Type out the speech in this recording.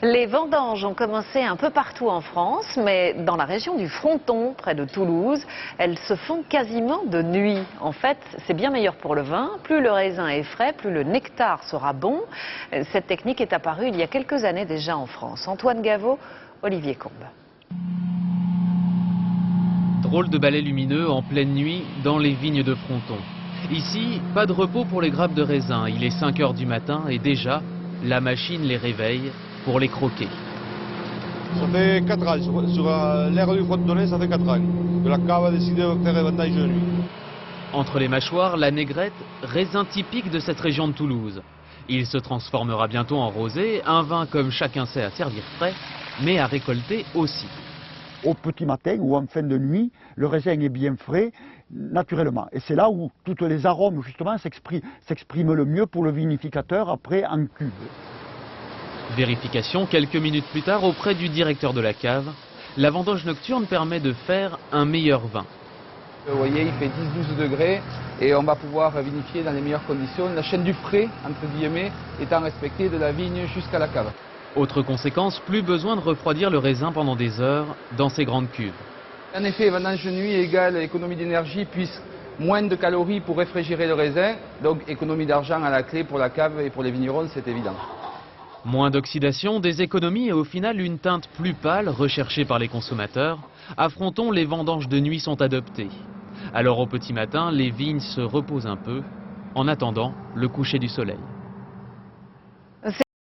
Les vendanges ont commencé un peu partout en France, mais dans la région du Fronton, près de Toulouse, elles se font quasiment de nuit. En fait, c'est bien meilleur pour le vin. Plus le raisin est frais, plus le nectar sera bon. Cette technique est apparue il y a quelques années déjà en France. Antoine Gaveau, Olivier Combe. Drôle de balai lumineux en pleine nuit dans les vignes de Fronton. Ici, pas de repos pour les grappes de raisin. Il est 5 h du matin et déjà, la machine les réveille pour les croquer. Ça fait 4 ans, sur l'aire du Frontonnais, ça fait 4 ans que la cave a décidé de faire les vendanges de nuit. Entre les mâchoires, la négrette, raisin typique de cette région de Toulouse. Il se transformera bientôt en rosé, un vin comme chacun sait à servir frais, mais à récolter aussi. Au petit matin ou en fin de nuit, le raisin est bien frais naturellement. Et c'est là où tous les arômes justement s'expriment le mieux pour le vinificateur après en cuve. Vérification quelques minutes plus tard auprès du directeur de la cave. La vendange nocturne permet de faire un meilleur vin. Vous voyez, il fait 10-12 degrés et on va pouvoir vinifier dans les meilleures conditions. La chaîne du frais, entre guillemets, étant respectée de la vigne jusqu'à la cave. Autre conséquence, plus besoin de refroidir le raisin pendant des heures dans ces grandes cuves. En effet, vendange de nuit égale économie d'énergie, puisque moins de calories pour réfrigérer le raisin, donc économie d'argent à la clé pour la cave et pour les vignerons, c'est évident. Moins d'oxydation, des économies et au final une teinte plus pâle recherchée par les consommateurs. À Fronton, les vendanges de nuit sont adoptées. Alors au petit matin, les vignes se reposent un peu en attendant le coucher du soleil.